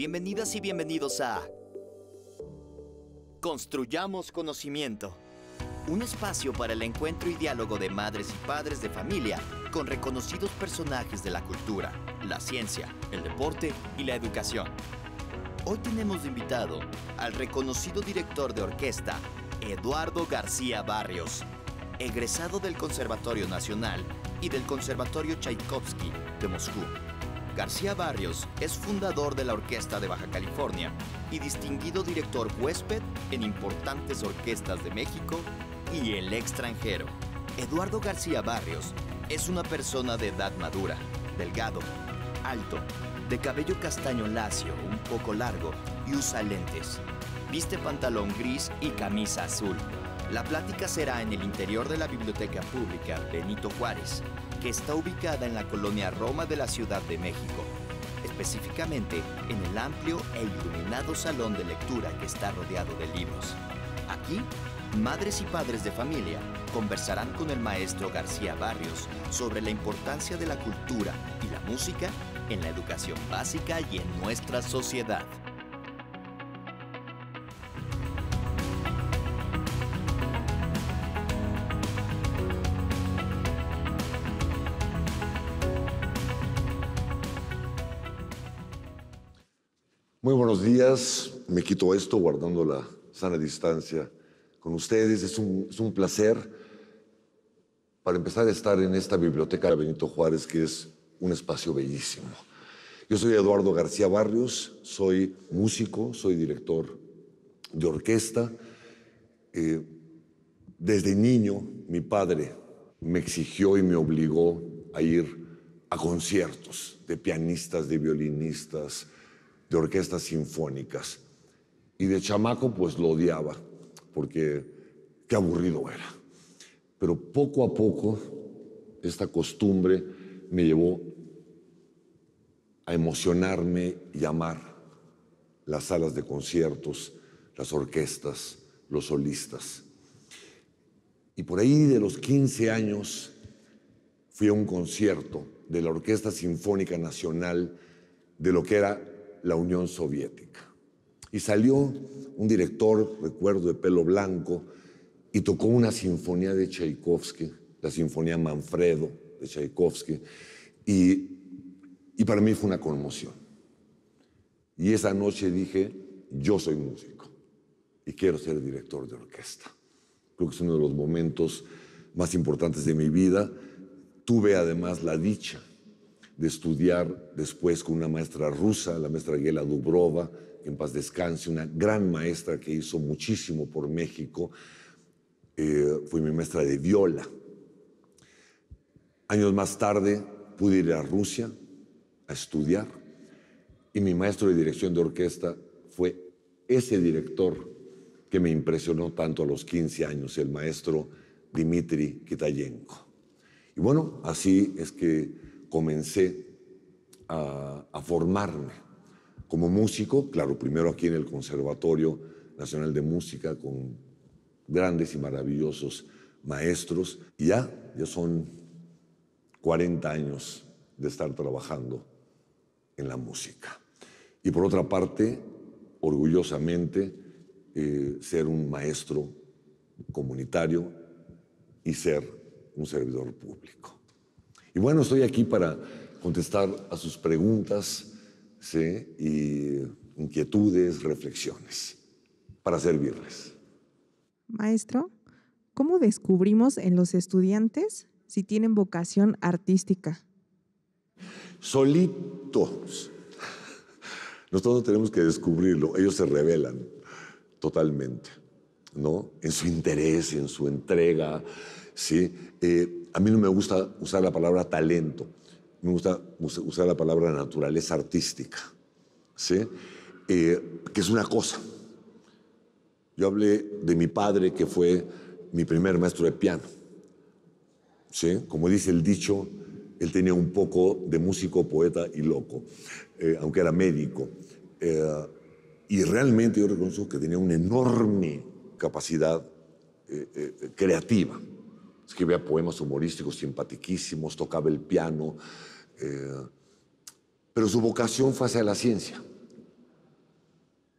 Bienvenidas y bienvenidos a Construyamos Conocimiento, un espacio para el encuentro y diálogo de madres y padres de familia con reconocidos personajes de la cultura, la ciencia, el deporte y la educación. Hoy tenemos de invitado al reconocido director de orquesta, Eduardo García Barrios, egresado del Conservatorio Nacional y del Conservatorio Tchaikovsky de Moscú. García Barrios es fundador de la Orquesta de Baja California y distinguido director huésped en importantes orquestas de México y el extranjero. Eduardo García Barrios es una persona de edad madura, delgado, alto, de cabello castaño lacio, un poco largo y usa lentes. Viste pantalón gris y camisa azul. La plática será en el interior de la Biblioteca Pública Benito Juárez, que está ubicada en la colonia Roma de la Ciudad de México, específicamente en el amplio e iluminado salón de lectura que está rodeado de libros. Aquí, madres y padres de familia conversarán con el maestro García Barrios sobre la importancia de la cultura y la música en la educación básica y en nuestra sociedad. Muy buenos días, me quito esto guardando la sana distancia con ustedes. Es un placer para empezar a estar en esta biblioteca de Benito Juárez, que es un espacio bellísimo. Yo soy Eduardo García Barrios, soy músico, soy director de orquesta. Desde niño mi padre me exigió y me obligó a ir a conciertos de pianistas, de violinistas, de orquestas sinfónicas. Y de chamaco pues lo odiaba, porque qué aburrido era. Pero poco a poco esta costumbre me llevó a emocionarme y amar las salas de conciertos, las orquestas, los solistas. Y por ahí de los 15 años fui a un concierto de la Orquesta Sinfónica Nacional de lo que era la Unión Soviética. Y salió un director, recuerdo, de pelo blanco, y tocó una sinfonía de Tchaikovsky, la Sinfonía Manfredo de Tchaikovsky, y para mí fue una conmoción. Y esa noche dije, yo soy músico y quiero ser director de orquesta. Creo que es uno de los momentos más importantes de mi vida. Tuve además la dicha de estudiar después con una maestra rusa, la maestra Gela Dubrova, que en paz descanse, una gran maestra que hizo muchísimo por México. Fue mi maestra de viola. Años más tarde pude ir a Rusia a estudiar y mi maestro de dirección de orquesta fue ese director que me impresionó tanto a los 15 años, el maestro Dmitri Kitayenko. Y bueno, así es que comencé a formarme como músico, claro, primero aquí en el Conservatorio Nacional de Música con grandes y maravillosos maestros, y ya son 40 años de estar trabajando en la música. Y por otra parte, orgullosamente, ser un maestro comunitario y ser un servidor público. Y bueno, estoy aquí para contestar a sus preguntas, ¿sí? Y inquietudes, reflexiones, para servirles. Maestro, ¿cómo descubrimos en los estudiantes si tienen vocación artística? Solitos. Nosotros tenemos que descubrirlo. Ellos se revelan totalmente, ¿no? En su interés, en su entrega, ¿sí? A mí no me gusta usar la palabra talento, me gusta usar la palabra naturaleza artística, ¿sí? Que es una cosa. Yo hablé de mi padre, que fue mi primer maestro de piano, ¿sí? Como dice el dicho, él tenía un poco de músico, poeta y loco, aunque era médico. Y realmente yo reconozco que tenía una enorme capacidad creativa. Escribía poemas humorísticos simpatiquísimos, tocaba el piano, pero su vocación fue hacia la ciencia.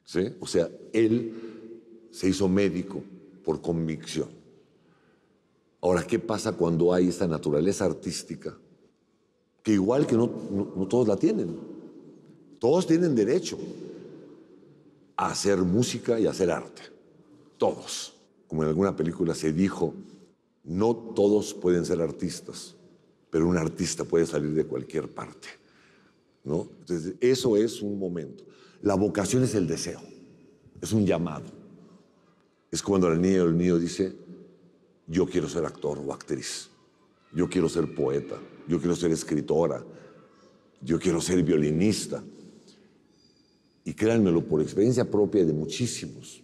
¿sí? O sea, él se hizo médico por convicción. Ahora, ¿qué pasa cuando hay esta naturaleza artística? Que igual que no todos la tienen. Todos tienen derecho a hacer música y a hacer arte. Todos. Como en alguna película se dijo, no todos pueden ser artistas, pero un artista puede salir de cualquier parte, ¿no? Entonces, eso es un momento. La vocación es el deseo, es un llamado. Es cuando la niña o el niño dice, yo quiero ser actor o actriz, yo quiero ser poeta, yo quiero ser escritora, yo quiero ser violinista. Y créanmelo, por experiencia propia de muchísimos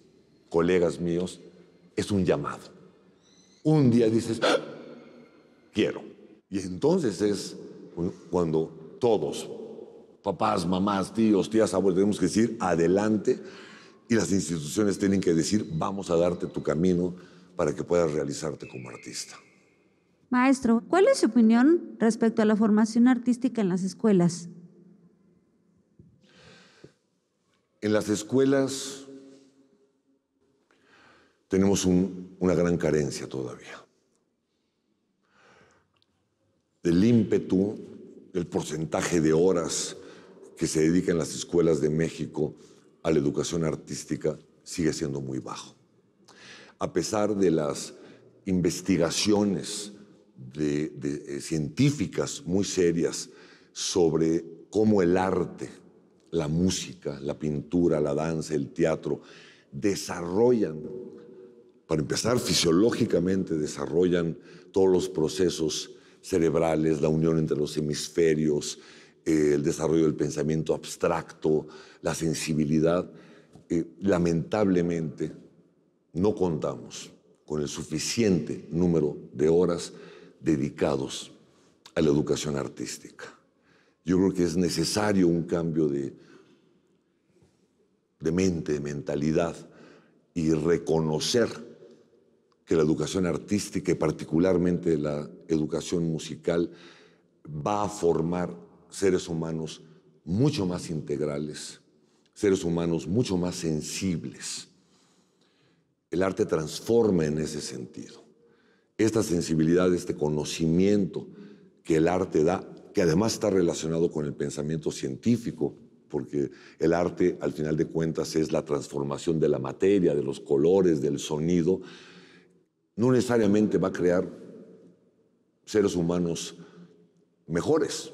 colegas míos, es un llamado. Un día dices, ¡ah! Quiero. Y entonces es cuando todos, papás, mamás, tíos, tías, abuelos, tenemos que decir, adelante, y las instituciones tienen que decir, vamos a darte tu camino para que puedas realizarte como artista. Maestro, ¿cuál es su opinión respecto a la formación artística en las escuelas? En las escuelas tenemos una gran carencia todavía. Del ímpetu, el porcentaje de horas que se dedica en las escuelas de México a la educación artística sigue siendo muy bajo. A pesar de las investigaciones científicas muy serias sobre cómo el arte, la música, la pintura, la danza, el teatro, desarrollan, para empezar fisiológicamente, desarrollan todos los procesos cerebrales, la unión entre los hemisferios, el desarrollo del pensamiento abstracto, la sensibilidad. Lamentablemente, no contamos con el suficiente número de horas dedicados a la educación artística. Yo creo que es necesario un cambio de mente, de mentalidad, y reconocer que la educación artística y particularmente la educación musical va a formar seres humanos mucho más integrales, seres humanos mucho más sensibles. El arte transforma en ese sentido. Esta sensibilidad, este conocimiento que el arte da, que además está relacionado con el pensamiento científico, porque el arte, al final de cuentas, es la transformación de la materia, de los colores, del sonido, no necesariamente va a crear seres humanos mejores,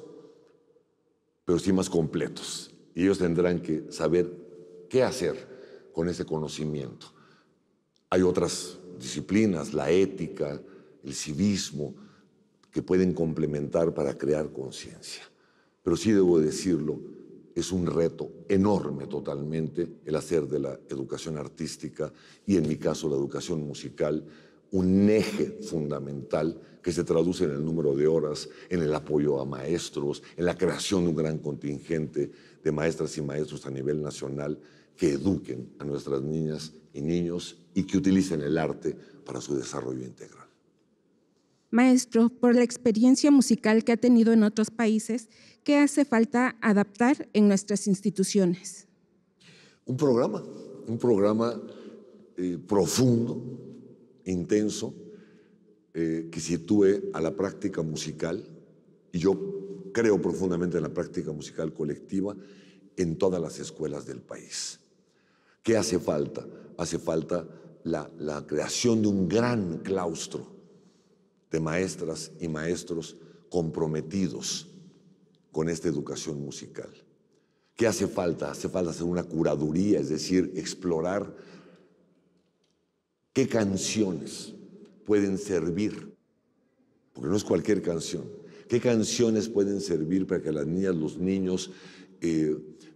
pero sí más completos. Y ellos tendrán que saber qué hacer con ese conocimiento. Hay otras disciplinas, la ética, el civismo, que pueden complementar para crear conciencia. Pero sí debo decirlo, es un reto enorme totalmente el hacer de la educación artística y, en mi caso, la educación musical, un eje fundamental que se traduce en el número de horas, en el apoyo a maestros, en la creación de un gran contingente de maestras y maestros a nivel nacional que eduquen a nuestras niñas y niños y que utilicen el arte para su desarrollo integral. Maestro, por la experiencia musical que ha tenido en otros países, ¿qué hace falta adaptar en nuestras instituciones? Un programa profundo, intenso, que sitúe a la práctica musical, y yo creo profundamente en la práctica musical colectiva, en todas las escuelas del país. ¿Qué hace falta? Hace falta la creación de un gran claustro de maestras y maestros comprometidos con esta educación musical. ¿Qué hace falta? Hace falta hacer una curaduría, es decir, explorar qué canciones pueden servir, porque no es cualquier canción, qué canciones pueden servir para que las niñas, los niños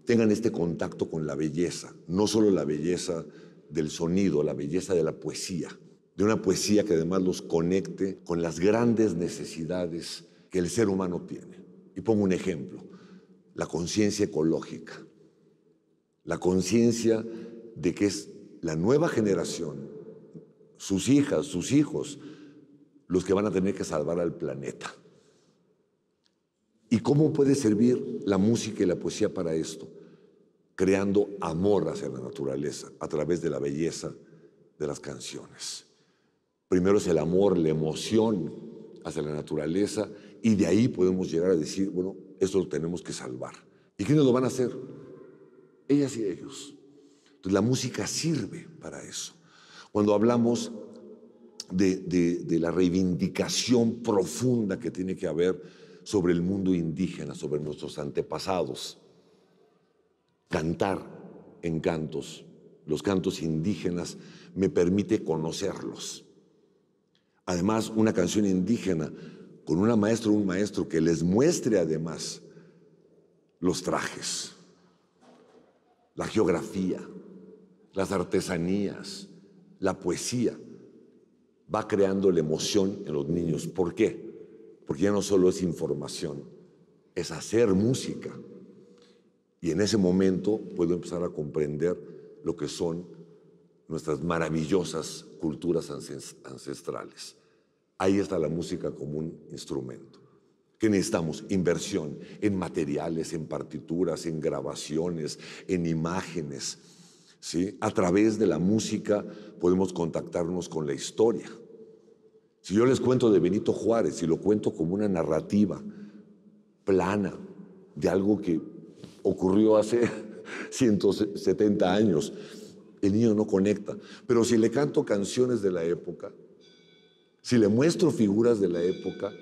tengan este contacto con la belleza, no solo la belleza del sonido, la belleza de la poesía, de una poesía que además los conecte con las grandes necesidades que el ser humano tiene. Y pongo un ejemplo, la conciencia ecológica, la conciencia de que es la nueva generación, sus hijas, sus hijos, los que van a tener que salvar al planeta. ¿Y cómo puede servir la música y la poesía para esto? creando amor hacia la naturaleza a través de la belleza de las canciones. Primero es el amor, la emoción hacia la naturaleza, y de ahí podemos llegar a decir, bueno, esto lo tenemos que salvar. ¿Y quiénes lo van a hacer? Ellas y ellos. Entonces la música sirve para eso. Cuando hablamos de la reivindicación profunda que tiene que haber sobre el mundo indígena, sobre nuestros antepasados, cantar en cantos, los cantos indígenas, me permite conocerlos. Además, una canción indígena con una maestra o un maestro que les muestre además los trajes, la geografía, las artesanías, la poesía, va creando la emoción en los niños. ¿Por qué? Porque ya no solo es información, es hacer música. Y en ese momento puedo empezar a comprender lo que son nuestras maravillosas culturas ancestrales. Ahí está la música como un instrumento. ¿Qué necesitamos? Inversión en materiales, en partituras, en grabaciones, en imágenes, ¿sí? A través de la música podemos contactarnos con la historia. Si yo les cuento de Benito Juárez y lo cuento como una narrativa plana de algo que ocurrió hace 170 años, el niño no conecta. Pero si le canto canciones de la época, si le muestro figuras de la época,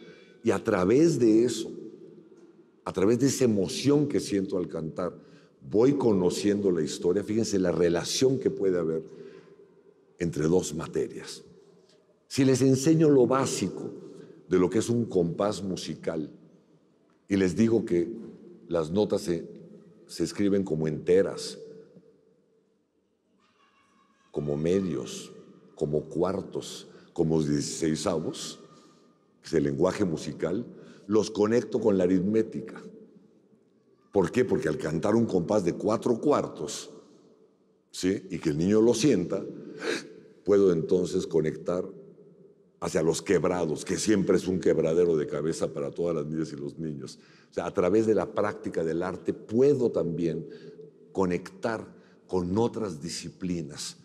y a través de eso, a través de esa emoción que siento al cantar, voy conociendo la historia. Fíjense la relación que puede haber entre dos materias. Si les enseño lo básico de lo que es un compás musical y les digo que las notas se escriben como enteras, como medios, como cuartos, como 16avos, que es el lenguaje musical, los conecto con la aritmética. ¿Por qué? Porque al cantar un compás de 4 cuartos, ¿sí?, y que el niño lo sienta, puedo entonces conectar hacia los quebrados, que siempre es un quebradero de cabeza para todas las niñas y los niños. O sea, a través de la práctica del arte puedo también conectar con otras disciplinas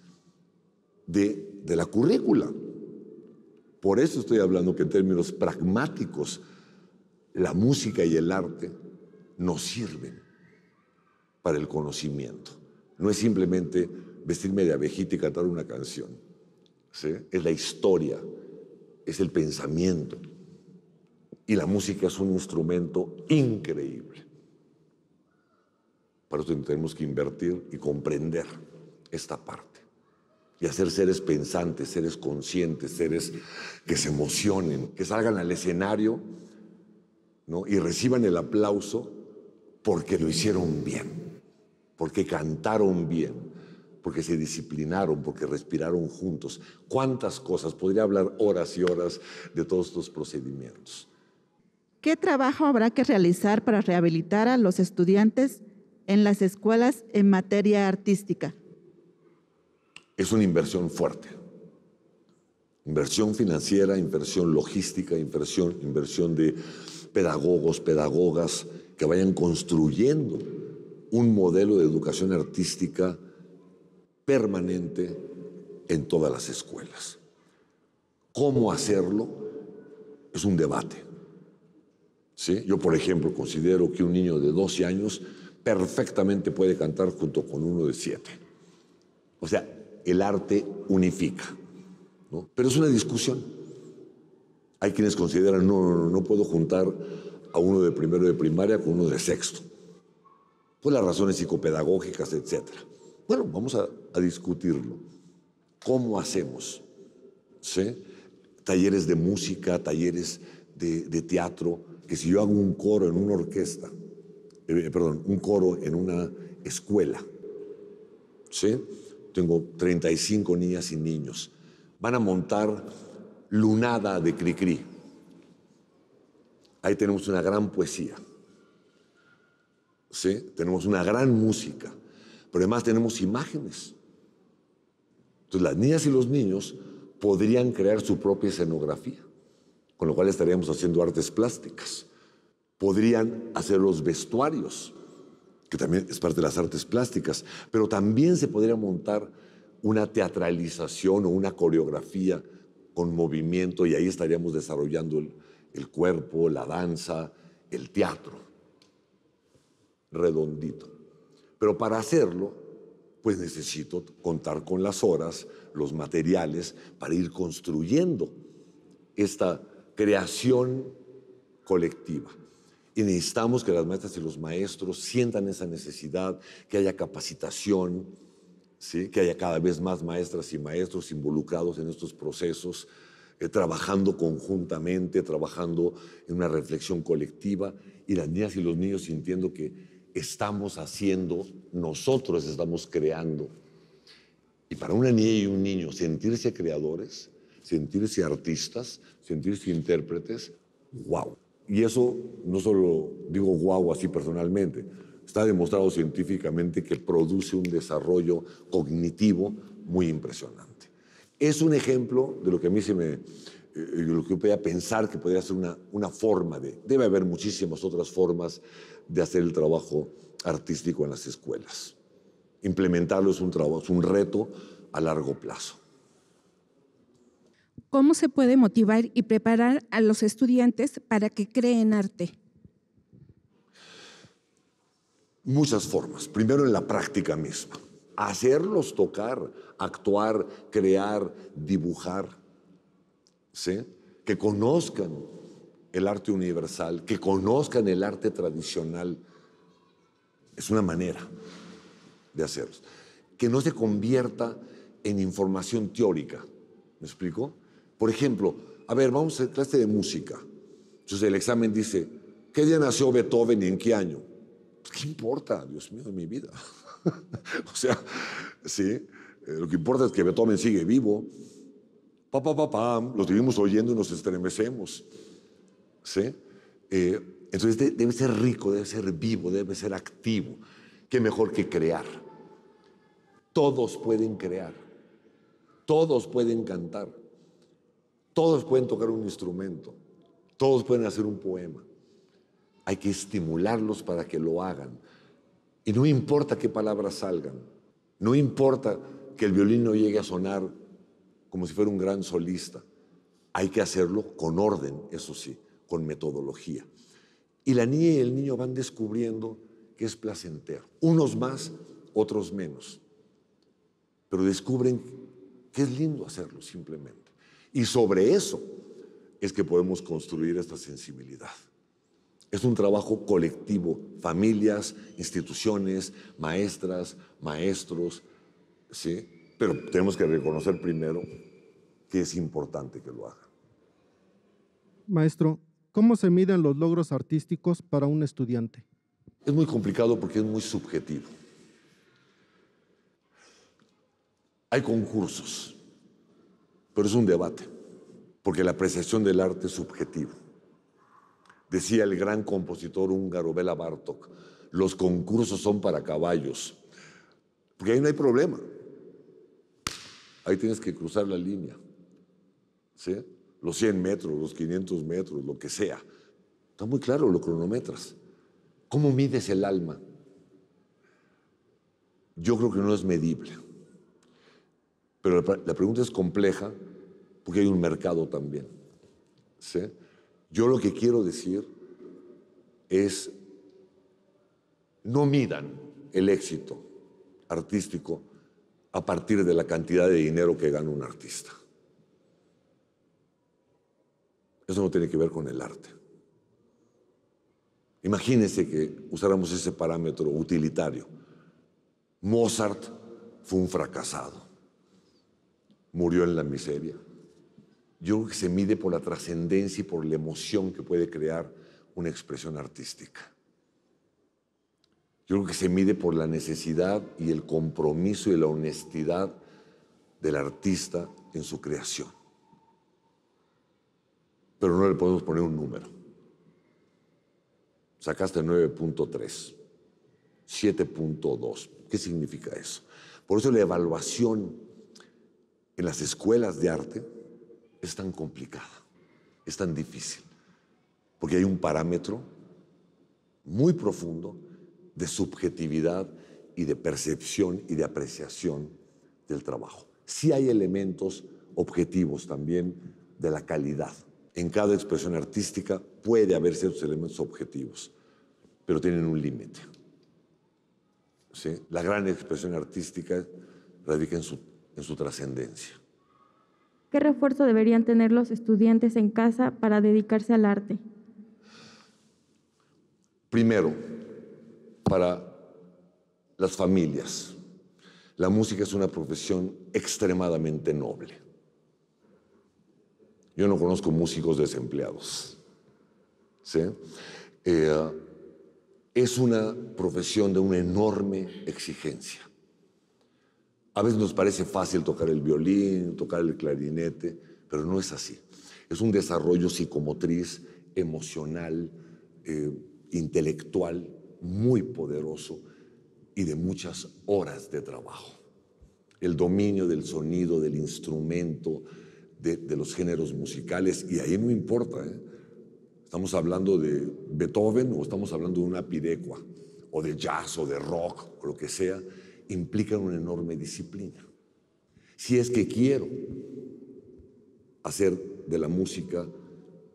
de la currícula. Por eso estoy hablando que en términos pragmáticos, la música y el arte nos sirven para el conocimiento. No es simplemente vestirme de abejita y cantar una canción, ¿sí? Es la historia, es el pensamiento. Y la música es un instrumento increíble. Para eso tenemos que invertir y comprender esta parte. Y hacer seres pensantes, seres conscientes, seres que se emocionen, que salgan al escenario, ¿no?, y reciban el aplauso porque lo hicieron bien, porque cantaron bien, porque se disciplinaron, porque respiraron juntos. ¿Cuántas cosas? Podría hablar horas y horas de todos estos procedimientos. ¿Qué trabajo habrá que realizar para rehabilitar a los estudiantes en las escuelas en materia artística? Es una inversión fuerte. Inversión financiera, inversión logística, inversión de pedagogos, pedagogas que vayan construyendo un modelo de educación artística permanente en todas las escuelas. ¿Cómo hacerlo? Es un debate, ¿sí? Yo, por ejemplo, considero que un niño de 12 años perfectamente puede cantar junto con uno de 7. O sea, el arte unifica, ¿no? Pero es una discusión. Hay quienes consideran, no puedo juntar a uno de primero de primaria con uno de sexto, por las razones psicopedagógicas, etc. Bueno, vamos a discutirlo. ¿Cómo hacemos? ¿Sí? Talleres de música, talleres de teatro, que si yo hago un coro en una orquesta, un coro en una escuela, ¿sí?, tengo 35 niñas y niños, van a montar Lunada de Cricri. Ahí tenemos una gran poesía, ¿sí? Tenemos una gran música, pero además tenemos imágenes. Entonces las niñas y los niños podrían crear su propia escenografía, con lo cual estaríamos haciendo artes plásticas. Podrían hacer los vestuarios, que también es parte de las artes plásticas, pero también se podría montar una teatralización o una coreografía con movimiento y ahí estaríamos desarrollando el cuerpo, la danza, el teatro, redondito. Pero para hacerlo, pues necesito contar con las horas, los materiales, para ir construyendo esta creación colectiva. Y necesitamos que las maestras y los maestros sientan esa necesidad, que haya capacitación, ¿sí? Que haya cada vez más maestras y maestros involucrados en estos procesos, trabajando conjuntamente, trabajando en una reflexión colectiva, y las niñas y los niños sintiendo que estamos haciendo, nosotros estamos creando. Y para una niña y un niño sentirse creadores, sentirse artistas, sentirse intérpretes, ¡wow! Y eso no solo digo wow así personalmente, está demostrado científicamente que produce un desarrollo cognitivo muy impresionante. Es un ejemplo de lo que a mí lo que yo podía pensar que podría ser una forma debe haber muchísimas otras formas de hacer el trabajo artístico en las escuelas. Implementarlo es un reto a largo plazo. ¿Cómo se puede motivar y preparar a los estudiantes para que creen arte? Muchas formas. Primero en la práctica misma. Hacerlos tocar, actuar, crear, dibujar. ¿Sí? Que conozcan el arte universal, que conozcan el arte tradicional. Es una manera de hacerlos. Que no se convierta en información teórica. ¿Me explico? Por ejemplo, a ver, vamos a hacer clase de música. Entonces el examen dice, ¿qué día nació Beethoven y en qué año? ¿Qué importa, Dios mío, de mi vida? O sea, sí, lo que importa es que Beethoven sigue vivo. Lo seguimos oyendo y nos estremecemos. ¿Sí? Entonces debe ser rico, debe ser vivo, debe ser activo. ¿Qué mejor que crear? Todos pueden crear. Todos pueden cantar. Todos pueden tocar un instrumento. Todos pueden hacer un poema. Hay que estimularlos para que lo hagan. Y no importa qué palabras salgan. No importa que el violín no llegue a sonar como si fuera un gran solista. Hay que hacerlo con orden, eso sí, con metodología. Y la niña y el niño van descubriendo que es placentero. Unos más, otros menos. Pero descubren que es lindo hacerlo simplemente. Y sobre eso es que podemos construir esta sensibilidad. Es un trabajo colectivo, familias, instituciones, maestras, maestros, ¿sí? Pero tenemos que reconocer primero que es importante que lo hagan. Maestro, ¿cómo se miden los logros artísticos para un estudiante? Es muy complicado porque es muy subjetivo. Hay concursos, pero es un debate, porque la apreciación del arte es subjetiva. Decía el gran compositor húngaro Béla Bartók, los concursos son para caballos, porque ahí no hay problema. Ahí tienes que cruzar la línea, ¿sí? Los 100 metros, los 500 metros, lo que sea. Está muy claro, lo cronometras. ¿Cómo mides el alma? Yo creo que no es medible. Pero la pregunta es compleja porque hay un mercado también, ¿sí? Yo lo que quiero decir es, no midan el éxito artístico a partir de la cantidad de dinero que gana un artista. Eso no tiene que ver con el arte. Imagínense que usáramos ese parámetro utilitario. Mozart fue un fracasado. Murió en la miseria. Yo creo que se mide por la trascendencia y por la emoción que puede crear una expresión artística. Yo creo que se mide por la necesidad y el compromiso y la honestidad del artista en su creación. Pero no le podemos poner un número. Sacaste 9.3, 7.2. ¿Qué significa eso? Por eso la evaluación en las escuelas de arte es tan complicada, es tan difícil, porque hay un parámetro muy profundo de subjetividad y de percepción y de apreciación del trabajo. Sí hay elementos objetivos también de la calidad. En cada expresión artística puede haber ciertos elementos objetivos, pero tienen un límite. ¿Sí? La gran expresión artística radica en su trascendencia. ¿Qué refuerzo deberían tener los estudiantes en casa para dedicarse al arte? Primero, para las familias, la música es una profesión extremadamente noble. Yo no conozco músicos desempleados. ¿Sí? Es una profesión de una enorme exigencia. A veces nos parece fácil tocar el violín, tocar el clarinete, pero no es así. Es un desarrollo psicomotriz, emocional, intelectual, muy poderoso y de muchas horas de trabajo. El dominio del sonido, del instrumento, de los géneros musicales, y ahí no importa, estamos hablando de Beethoven o estamos hablando de una pirecua, o de jazz o de rock, o lo que sea, implican una enorme disciplina. Si es que quiero hacer de la música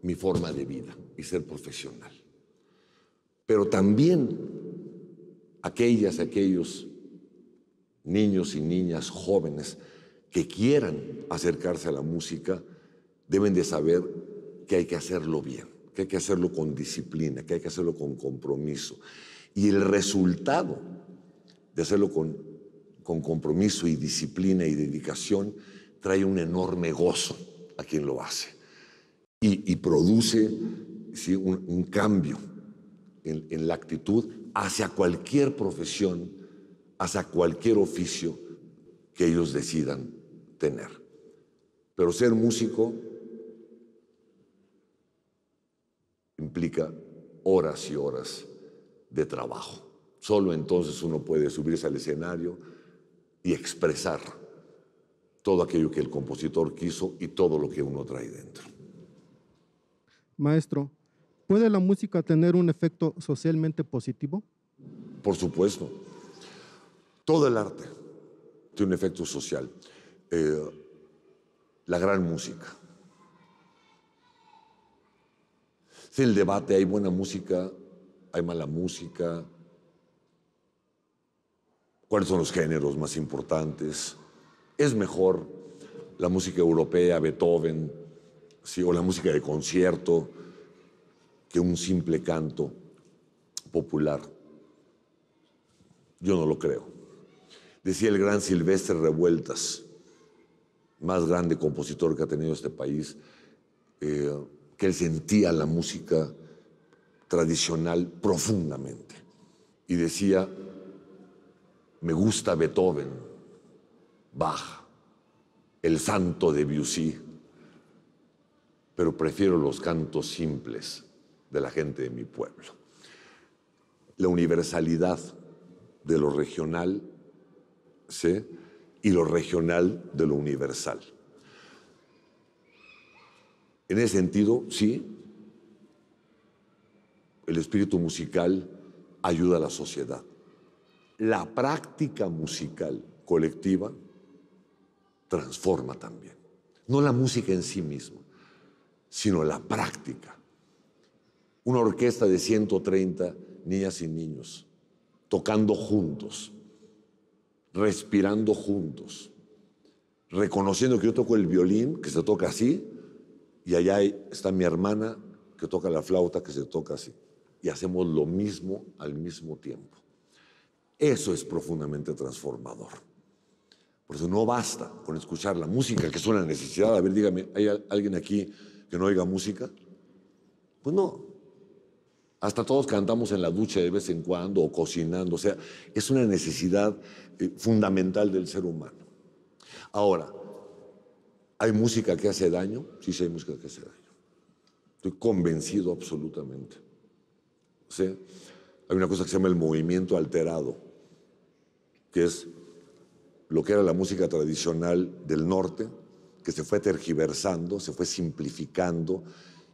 mi forma de vida y ser profesional. Pero también aquellos niños y niñas jóvenes que quieran acercarse a la música deben de saber que hay que hacerlo bien, que hay que hacerlo con disciplina, que hay que hacerlo con compromiso. Y el resultado de hacerlo con compromiso y disciplina y dedicación trae un enorme gozo a quien lo hace y produce, ¿sí?, un cambio en la actitud hacia cualquier profesión, hacia cualquier oficio que ellos decidan tener. Pero ser músico implica horas y horas de trabajo. Solo entonces uno puede subirse al escenario y expresar todo aquello que el compositor quiso y todo lo que uno trae dentro. Maestro, ¿puede la música tener un efecto socialmente positivo? Por supuesto. Todo el arte tiene un efecto social. La gran música. Si el debate, hay buena música, hay mala música, cuáles son los géneros más importantes, es mejor la música europea, Beethoven, ¿sí?, o la música de concierto, que un simple canto popular. Yo no lo creo. Decía el gran Silvestre Revueltas, más grande compositor que ha tenido este país, que él sentía la música tradicional profundamente. Y decía, me gusta Beethoven, Bach, el santo de Debussy, pero prefiero los cantos simples de la gente de mi pueblo. La universalidad de lo regional, ¿sí?, y lo regional de lo universal. En ese sentido, sí, el espíritu musical ayuda a la sociedad. La práctica musical colectiva transforma también. No la música en sí misma, sino la práctica. Una orquesta de 130 niñas y niños tocando juntos, respirando juntos, reconociendo que yo toco el violín, que se toca así, y allá está mi hermana que toca la flauta, que se toca así. Y hacemos lo mismo al mismo tiempo. Eso es profundamente transformador. Por eso no basta con escuchar la música, que es una necesidad. A ver, dígame, ¿hay alguien aquí que no oiga música? Pues no. Hasta todos cantamos en la ducha de vez en cuando o cocinando. O sea, es una necesidad fundamental del ser humano. Ahora, ¿hay música que hace daño? Sí, sí hay música que hace daño. Estoy convencido absolutamente. ¿Sí? Hay una cosa que se llama el movimiento alterado, que es lo que era la música tradicional del norte, que se fue tergiversando, se fue simplificando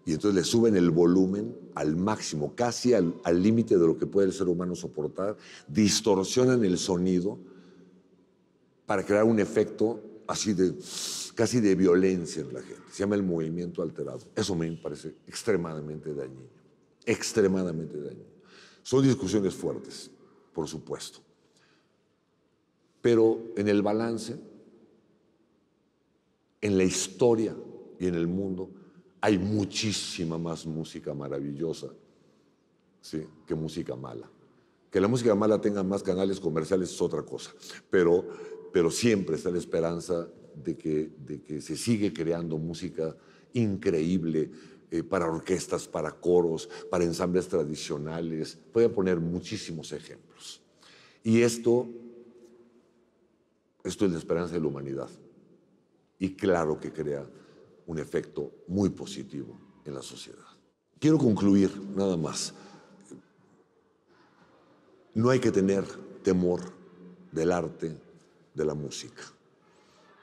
Y entonces le suben el volumen al máximo, casi al límite de lo que puede el ser humano soportar, distorsionan el sonido para crear un efecto así casi de violencia en la gente. Se llama el movimiento alterado. Eso me parece extremadamente dañino, extremadamente dañino. Son discusiones fuertes, por supuesto. Pero en el balance, en la historia y en el mundo, hay muchísima más música maravillosa, ¿sí?, que música mala. Que la música mala tenga más canales comerciales es otra cosa, pero siempre está la esperanza de que se sigue creando música increíble para orquestas, para coros, para ensambles tradicionales. Voy a poner muchísimos ejemplos. Y esto es la esperanza de la humanidad. Y claro que crea un efecto muy positivo en la sociedad. Quiero concluir nada más. No hay que tener temor del arte, de la música.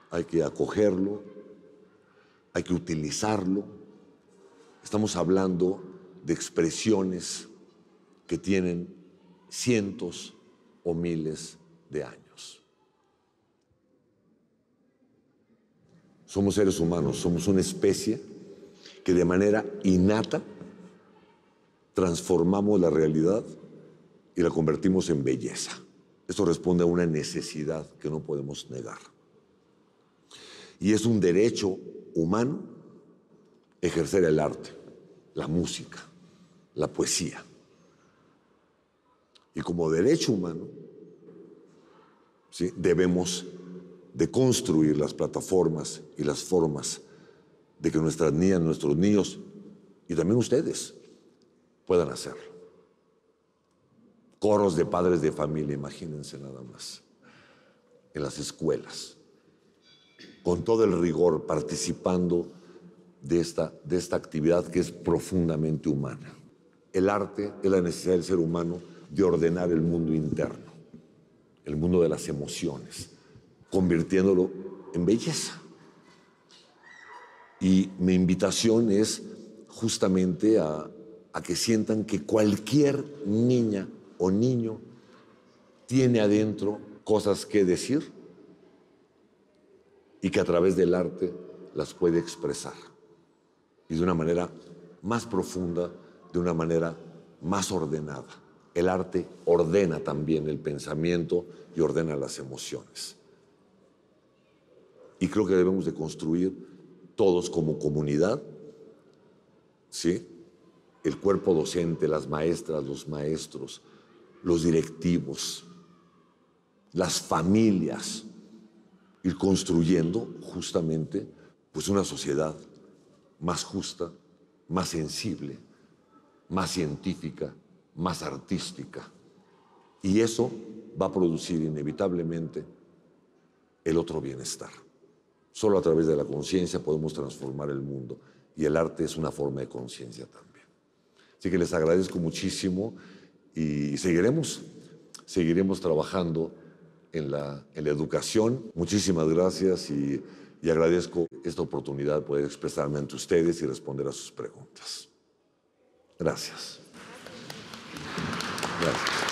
Hay que acogerlo, hay que utilizarlo. Estamos hablando de expresiones que tienen cientos o miles de años. Somos seres humanos, somos una especie que de manera innata transformamos la realidad y la convertimos en belleza. Esto responde a una necesidad que no podemos negar. Y es un derecho humano ejercer el arte, la música, la poesía. Y como derecho humano, ¿sí?, debemos de construir las plataformas y las formas de que nuestras niñas, nuestros niños y también ustedes puedan hacerlo. Coros de padres de familia, imagínense nada más, en las escuelas, con todo el rigor, participando de esta actividad que es profundamente humana. El arte es la necesidad del ser humano de ordenar el mundo interno, el mundo de las emociones, convirtiéndolo en belleza. Y mi invitación es justamente a que sientan que cualquier niña o niño tiene adentro cosas que decir y que a través del arte las puede expresar. Y de una manera más profunda, de una manera más ordenada. El arte ordena también el pensamiento y ordena las emociones. Y creo que debemos de construir todos como comunidad, ¿sí?, el cuerpo docente, las maestras, los maestros, los directivos, las familias, ir construyendo justamente pues una sociedad más justa, más sensible, más científica, más artística. Y eso va a producir inevitablemente el otro bienestar. Solo a través de la conciencia podemos transformar el mundo y el arte es una forma de conciencia también. Así que les agradezco muchísimo y seguiremos trabajando en la educación. Muchísimas gracias y agradezco esta oportunidad de poder expresarme ante ustedes y responder a sus preguntas. Gracias. Gracias.